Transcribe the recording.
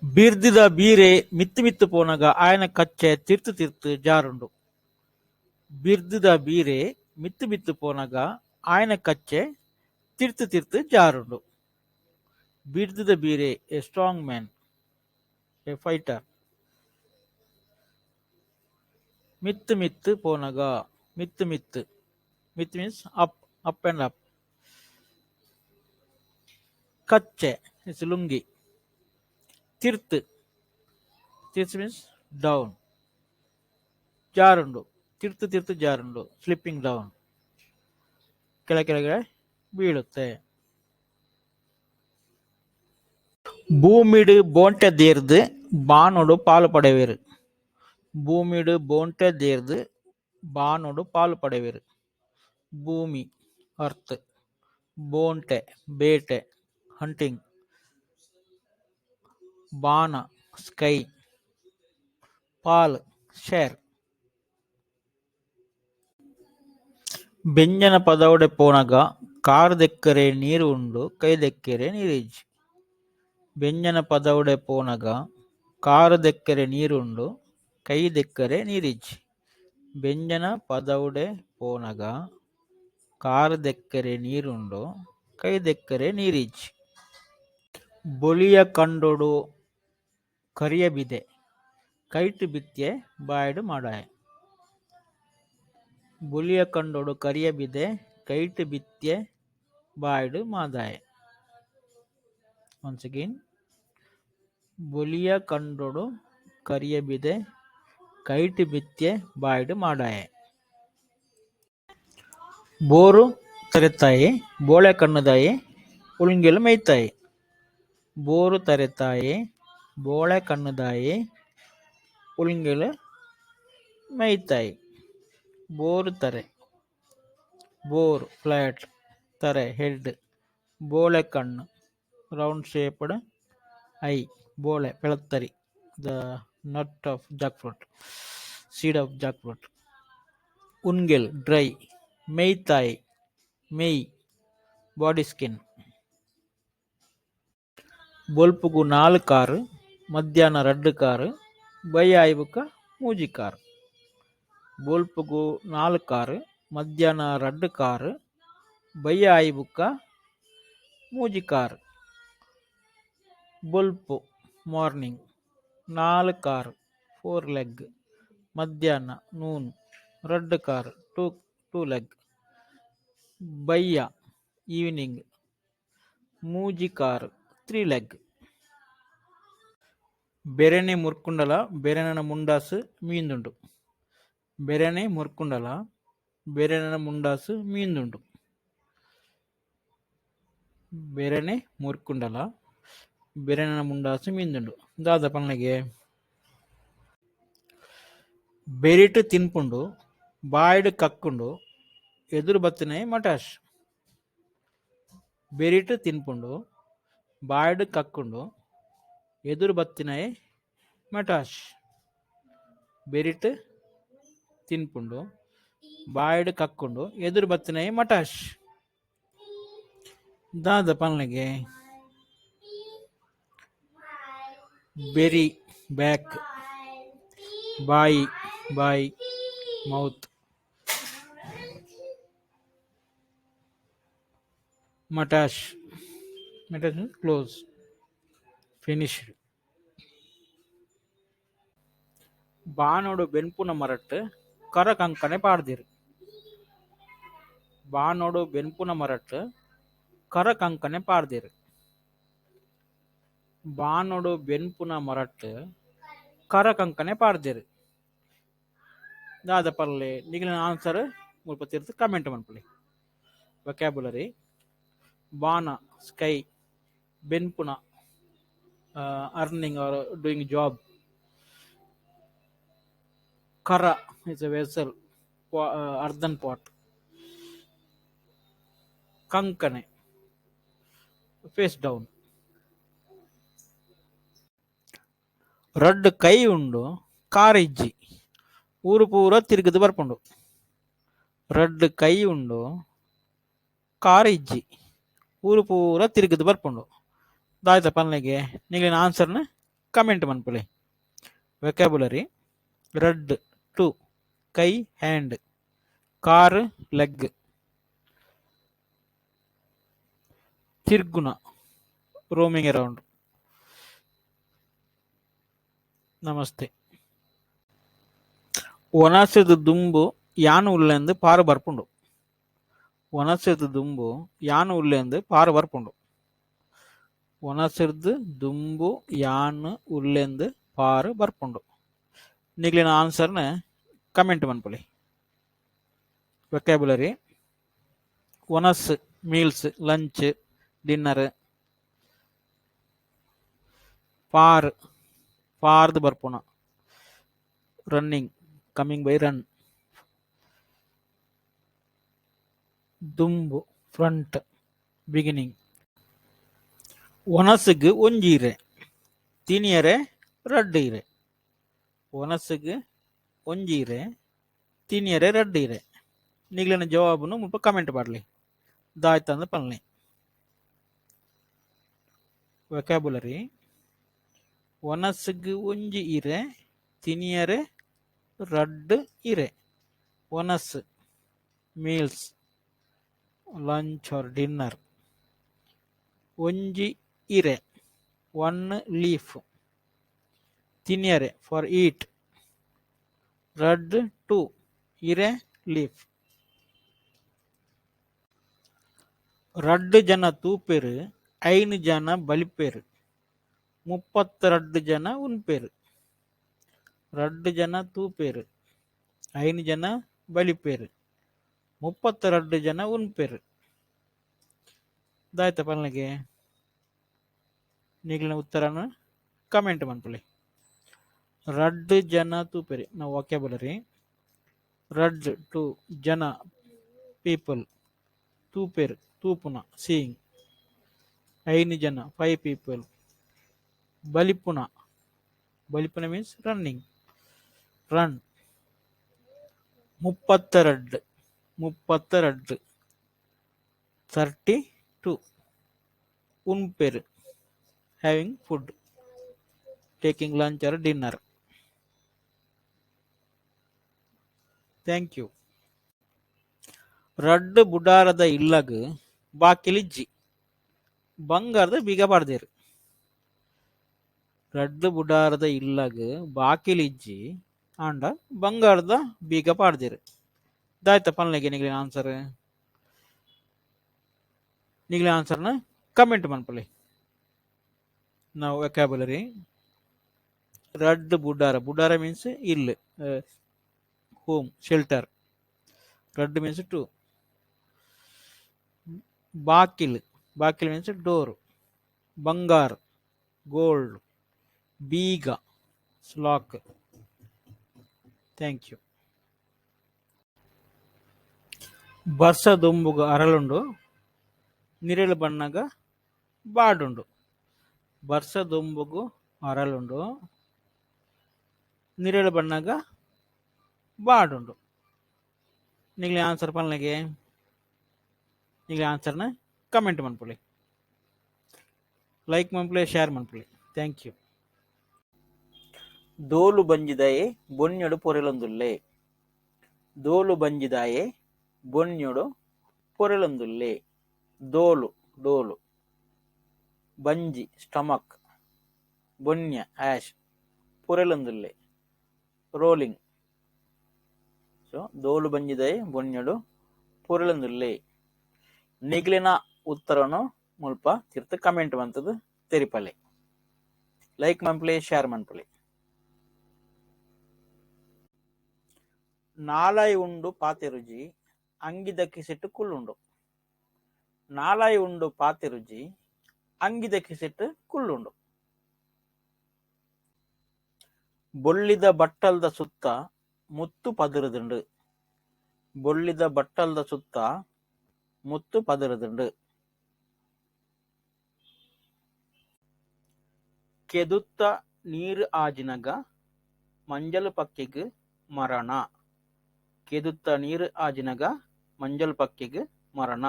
ಬಿರ್ದಿದ ಬೀರೆ ಮಿತ್ತು ಮಿತ್ತು ಪೋನಗ ಆಯನ ಕಚ್ಚೆ ತಿರ್ತು ತಿರ್ತು ಜಾರುಂಡು. ಬಿರ್ದಿದ ಬೀರೆ ಮಿತ್ತು ಮಿತ್ತು ಪೋನಗ ಆಯನ ಕಚ್ಚೆ ತಿರ್ತು ತಿರ್ತು ಜಾರುಂಡು. ಬಿರ್ದಿದ ಬೀರೆ a strong man, a fighter. ಮಿತ್ತು ಮಿತ್ತು ಪೋನಗ, ಮಿತ್ತು ಮಿತ್ತು, ಮಿತ್ ಮೀನ್ಸ್ ಅಪ್ ಅಂಡ್ ಅಪ್. ಕಚ್ಚೆ ಇಟ್ಸ್ ಲುಂಗಿ. ತಿರ್ತು, ತಿರ್ತು ಮೀನ್ಸ್ ಡೌನ್. ಜಾರುಂಡು, ತಿರ್ತು ತಿರ್ತು ಜಾರುಂಡು, ಸ್ಲಿಪ್ಪಿಂಗ್ ಡೌನ್, ಕೆಳಗೆ ಬೀಳುತ್ತೆ. ಭೂಮಿಡು ಬೋಂಟೆ ದೇರ್ದು ಬಾನೋಡು ಪಾಲು ಪಡೆವೇರು. ಭೂಮಿಡು ಬೋಂಟೆ ದೇರ್ದು ಬಾನೋಡು ಪಾಲು ಪಡೆವೇರು. ಭೂಮಿ ಅರ್ತ್, ಬೋಂಟೆ ಬೇಟೆ ಹಂಟಿಂಗ್, ಬಾನ ಸ್ಕೈ, ಪಾಲ್ ಶೇರ್. ಬೆಂಜನ ಪದವುಡೆ ಪೋನಗ ಕಾರು ದೆಕ್ಕರೆ ನೀರು ಉಂಡು ಕೈ ದೆಕ್ಕರೆ ನೀರಿಜ್ಜಿ. ಬೆಂಜನ ಪದವುಡೆ ಪೋನಗ ಕಾರು ದೆಕ್ಕರೆ ನೀರುಂಡು ಕೈ ದೆಕ್ಕರೆ ನೀರಿಜ್ಜಿ. ಬೆಂಜನ ಪದವುಡೆ ಪೋನಗ ಕಾರು ದೆಕ್ಕರೆ ನೀರುಂಡು ಕೈ ದೆಕ್ಕರೆ ನೀರಿಜ್ಜಿ. ಬೊಲಿಯ ಕಂಡೊಡು ಕರಿಯ ಬಿದೆ ಕೈಟು ಬಿತ್ಯೆ ಬಾಯ್ಡು ಮಾಡಾಯ. ಬೊಲಿಯ ಕಂಡೊಡು ಕರಿಯ ಬಿದೆ ಕೈಟು ಬಿತ್ಯೆ ಬಾಯ್ಡು ಮಾದಾಯ. once again, ಬೊಲಿಯ ಕಂಡೊಡು ಕರಿಯ ಬಿದೆ ಕೈಟು ಬಿತ್ಯೆ ಬಾಯ್ಡು ಮಾಡಾಯ. ಬೋರು ತರೆತಾಯಿ ಬೋಳೆ ಕಣ್ಣದಾಯಿ ಉಳುಂಗೆಲು ಮೇಯ್ತಾಯಿ. ಬೋರು ತರೆತಾಯಿ ಬೋಳೆ ಕಣ್ಣದಾಯಿ ಉಳುಂಗೆಲು ಮೇಯ್ತಾಯಿ. ಬೋರು ತರೆ, ಬೋರ್ ಫ್ಲಾಟ್, ತರೆ ಹೆಡ್, ಬೋಳೆ ಕಣ್ಣು ರೌಂಡ್ ಶೇಪ್ಡ್ ಐ, ಬೋಳೆ ಬೆಳತ್ತರಿ the nut of jackfruit, seed of jackfruit. ಉನ್ಗೆಲ್ ಡ್ರೈ, ಮೇಯ್ತಾಯಿ ಮೇಯ್, ಬಾಡಿ ಸ್ಕಿನ್. ಬೊಲ್ಪುಗು 4 ಕಾರು ಮಧ್ಯಾಹ್ನ 2 ಕಾರು ಬಯ್ಯ ಆಯ್ಬುಕ್ಕ ಮೂಜಿ ಕಾರು. ಬೊಲ್ಪುಗು 4 ಕಾರು ಮಧ್ಯಾಹ್ನ 2 ಕಾರು ಬಯ್ಯ ಆಯ್ಬುಕ್ಕ ಮೂಜಿ ಕಾರು. ಬೊಲ್ಪು ಮಾರ್ನಿಂಗ್ 4 ಕಾರು 4 ಲೆಗ್, ಮಧ್ಯಾಹ್ನ ನೂನ್ 2 ಕಾರು 2 ಲೆಗ್, ಬಯ್ಯ ಈವ್ನಿಂಗ್ ಮೂಜಿ ಕಾರು 3 ಲೆಗ್. ಬೆರೆನೆ ಮುರ್ಕುಂಡಲ ಬೆರೆನನ ಮುಂಡಾಸು ಮೀಂದುಂಡು. ಬೆರೆನೆ ಮುರ್ಕುಂಡಲ ಬೆರೆನನ ಮುಂಡಾಸು ಮೀಂದುಂಡು. ಬೆರೆನೆ ಮುರ್ಕುಂಡಲ ಬೆರೆನನ ಮುಂಡಾಸು ಮೀಂದುಂಡು. ದಾದ ಪನ್ನಗೆ ಬೆರಿಟು ತಿನ್ಪುಂಡು ಬಾಯ್ಡು ಕಕ್ಕುಂಡು ಎದುರು ಬತ್ತಿನ ಮಟಾಶ್. ಬೆರಿಟು ತಿನ್ಪುಂಡು ಬಾಯ್ಡು ಕಕ್ಕುಂಡು ಎದುರು ಬತ್ತಿನ ಮಟಾಶ್. ಬೆರಿಟು ತಿನ್ಪುಂಡು ಬಾಯ್ಡು ಕಕ್ಕುಂಡು ಎದುರು ಬತ್ತಿನ ಮಟಾಶ್. ದಾದ ಪನ್ನಗೆ ಬೆರಿ ಬ್ಯಾಕ್, ಬಾಯಿ ಬಾಯಿ ಮೌತ್, ಮಟಾಶ್ ಮಟಾಶ್ ಕ್ಲೋಸ್ ಫಿನಿಶ್ಡ್. ಬಾನೋಡು ಬೆನ್ಪುನ ಮರಟ್ಟು ಕರ ಕಂಕನೆ ಪಾಡ್ದಿರು. ಬಾನೋಡು ಬೆನ್ಪುನ ಮರಟ್ಟು ಕರ ಕಂಕನೆ ಪಾಡ್ದಿರು. ಬಾನೋಡು ಬೆನ್ಪುನ ಮರಟ್ಟು ಕರ ಕಂಕನೆ ಪಾಡ್ದಿರು. ದಾದ ಪರ್ಲೆ ನಿಗಿಲಿನ ಆನ್ಸರ್ ಮುಲ್ಪ ತಿರ್ತು ಕಮೆಂಟ್ ಮನ್ಪುಲಿ. ವೊಕ್ಯಾಬುಲರಿ ಬಾನ ಸ್ಕೈ, ಬೆನ್ಪುನ earning or doing job, kara is a vessel, earthen pot, kankane face down. ರಡ್ಡು ಕೈ ಉಂಡು ಕಾರಿಜ್ಜಿ ಊರು ಪೂರ ತಿರುಗದು ಬರ್ಪುಂಡು. ರಡ್ಡು ಕೈ ಉಂಡು ಕಾರಿಜ್ಜಿ ಊರು ಪೂರ ತಿರುಗದು ಬರ್ಪುಂಡು. ದಾಯ್ತ ಪನ್ಲೆಗೆ ನಿಂಗಿನ ಆನ್ಸರ್ನ ಕಮೆಂಟ್ ಮನ್ಪಲೆ. ವೆಕ್ಯಾಬುಲರಿ: ರೆಡ್ 2 ಕೈ ಹ್ಯಾಂಡ್, ಕಾರ್ ಲೆಗ್, ತಿರ್ಗುಣ ರೋಮಿಂಗ್ ಅರೌಂಡ್. ನಮಸ್ತೆ. ಒನಸೆದು ದುಂಬು ಯಾನು ಉಲ್ಲೆಂದು ಪಾರು ಬರ್ಪುಂಡು. ಒನಸೆದು ದುಂಬು ಯಾನು ಉಲ್ಲೆಂದು ಪಾರು ಬರ್ಪುಂಡು. ಒನಸೆರ್ದು ದುಂಬು ಯಾನು ಉಲ್ಲೆಂದು ಪಾರು ಬರ್ಪುಂಡು. ನಿಗ್ಲಿನ ಆನ್ಸರ್ನ ಕಮೆಂಟ್ ಮನ್ಪೊಲಿ. ವೆಕ್ಯಾಬುಲರಿ: ಒನಸ್ ಮೀಲ್ಸ್ ಲಂಚ್ ಡಿನ್ನರ್, ಪಾರ್ ಪಾರ್ದು ಬರ್ಪುಣ ರನ್ನಿಂಗ್ ಕಮಿಂಗ್ ಬೈ ರನ್, ದುಂಬು ಫ್ರಂಟ್ ಬಿಗಿನಿಂಗ್. ಒನಸುಗು ಒಂಜಿ ಇರೆ ತಿನಿಯರೆ ರಡ್ಡು ಇರೆ. ಒನಸುಗು ಒಂಜಿ ಇರೆ ತಿನಿಯರೆ ರಡ್ಡು ಇರೆ. ನಿಗ್ಲಿನ ಜವಾಬುನು ಮುಲ್ಪ ಕಮೆಂಟ್ ಪಾಡ್ಲಿ ದಾಯ್ತಂದು ಪನ್ಲಿ. ವೆಕ್ಯಾಬುಲರಿ: ಒನಸುಗು ಒಂಜಿ ಇರೆ ತಿನಿಯರೆ ರಡ್ಡು ಇರೆ. ಒನಸ್ ಮೀಲ್ಸ್ ಲಂಚ್ ಆರ್ ಡಿನ್ನರ್. ಒಂಜಿ ಇರೆ 1 ಲೀಫ್. ತಿನಿಯರೆ ಫಾರ್ ಈಟ್. ರಡ್ಡು 2 ಇರೆ ಲೀಫ್. ರಡ್ಡು ಜನ ತೂಪೆರು 5 ಜನ ಬಲಿಪೇರು 32 ಜನ ಉನ್ಪೇರು. ರಡ್ಡು ಜನ ತೂಪೇರು 5 ಜನ ಬಲಿಪೇರು 32 ಜನ ಉನ್ಪೇರು. ದಾಯ್ತ ಪಲ್ನಗೆ. ನಿಗ್ಲಿನ ಉತ್ತರನ ಕಮೆಂಟ್ ಮನ್ಪಲಿ. ರಡ್ಡು ಜನ ತೂಪೇರು ನಾವು ವಾಕ್ಯಾಬುಲರಿ: ರಡ್ 2 ಜನ ಪೀಪಲ್, ತೂಪೇರು ತೂಪುನ ಸೀಯಿಂಗ್, 5 ಜನ 5 ಪೀಪಲ್, ಬಲಿಪುನ ಬಲಿಪುನ ಮೀನ್ಸ್ ರನ್ನಿಂಗ್ ರನ್, 32 32 ಉನ್ಪೇರು having food, taking lunch or dinner. Thank you. ರಡ್ಡು ಬುಡಾರದ ಇಲ್ಲಗ್ ಬಾಕಿಲಿಜ್ಜಿ ಬಂಗಾರದ ಬೀಗ ಪಾಡ್ದೇರು. ರಡ್ಡು ಬುಡಾರದ ಇಲ್ಲಗ್ ಬಾಕಿಲಿಜ್ಜಿ ಆಂಡ ಬಂಗಾರದ ಬೀಗ ಪಾಡ್ದೇರು. ದಾಯ್ತ ಪನ್ಲೆಗೆ ನಿಗ್ಲಿನ ಆನ್ಸರ್. ನಿಗ್ಲಿನ ಆನ್ಸರ್ನ ಕಮೆಂಟ್ ಮನ್ಪಲಿ. ನಾವು ವೆಕ್ಯಾಬುಲರಿ: ರಡ್ಡು ಬುಡಾರ, ಬುಡಾರ ಮೀನ್ಸ್ ಇಲ್ಲು, ಹೋಮ್ ಶೆಲ್ಟರ್. ರಡ್ಡು ಮೀನ್ಸ್ 2. ಬಾಕಿಲ್, ಬಾಕಿಲ್ ಮೀನ್ಸ್ ಡೋರ್. ಬಂಗಾರ್ ಗೋಲ್ಡ್. ಬೀಗ ಸ್ಲಾಕ್. Thank you. ಬರ್ಸ ದೊಂಬುಗ ಅರಳುಂಡು ನಿರೇಳು ಬಣ್ಣಗ ಬಾಡುಂಡು. ಬರ್ಸ ದೊಂಬುಗು ಅರಳುಂಡು ನಿರೇಳು ಬಣ್ಣಗ ಬಾಡುಂಡು. ನಿಗ್ಲಿ ಆನ್ಸರ್ ಪನ್ಲೆಗೆ. ನಿಗ್ಲಿ ಆನ್ಸರ್ನ ಕಮೆಂಟ್ ಮನ್ಪೊಲಿ. ಲೈಕ್ ಮನ್ಪೊಲಿ, ಶೇರ್ ಮನ್ಪೊಲಿ. Thank you. ದೋಲು ಬಂಜಿದಾಯೆ ಬೊನ್ಯೊಡು ಪೊರೆಲೊಂದುಲ್ಲೆ. ದೋಲು ಬಂಜಿದಾಯೆ ಬೊನ್ಯೊಡು ಪೊರೆಲೊಂದುಲ್ಲೆ. ದೋಲು ಡೋಲು, ಬಂಜಿ ಸ್ಟಮಕ್, ಬೊನ್ಯ ಆಶ್, ಪೊರೆಲೊಂದುಲ್ಲೆ ರೋಲಿಂಗ್. ಸೊ ದೋಲು ಬಂಜಿದಾಯೆ ಬೊನ್ಯೊಡು ಪೊರೆಲೊಂದುಲ್ಲೆ. ನಿಗ್ಲಿನ ಉತ್ತರನು ಮುಲ್ಪ ತಿರ್ತು ಕಮೆಂಟ್ ಮಂತದು ತೆರಿಪಲೆ. ಲೈಕ್ ಮನ್ಪಲೆ, ಶೇರ್ ಮನ್ಪಲೆ. ನಾಲಾಯಿ ಉಂಡು ಪಾತೆ ರುಜಿ ಅಂಗಿದಕ್ಕಿಸಿಟ್ಟು ಕುಳ್ಳುಂಡು. ನಾಲಾಯಿ ಉಂಡು ಪಾತೆ ರುಜಿ ಅಂಗಿದಕ್ಕಿಸಿಟ್ಟು ಕುಳ್ಳುಂಡು. ಬೊಳ್ಳಿದ ಬಟ್ಟಲ್ದ ಸುತ್ತ ಮುತ್ತು ಪದಿರುದುಂಡು. ಬೊಳ್ಳಿದ ಬಟ್ಟಲ್ದ ಸುತ್ತ ಮುತ್ತು ಪದಿರುದುಂಡು. ಕೆದುತ್ತ ನೀರು ಆಜಿನಗ ಮಂಜಲು ಪಕ್ಕಿಗ್ ಮರಣ. ಕೆದುತ್ತ ನೀರು ಆಜಿನಗ ಮಂಜಲು ಪಕ್ಕಿಗ್ ಮರಣ.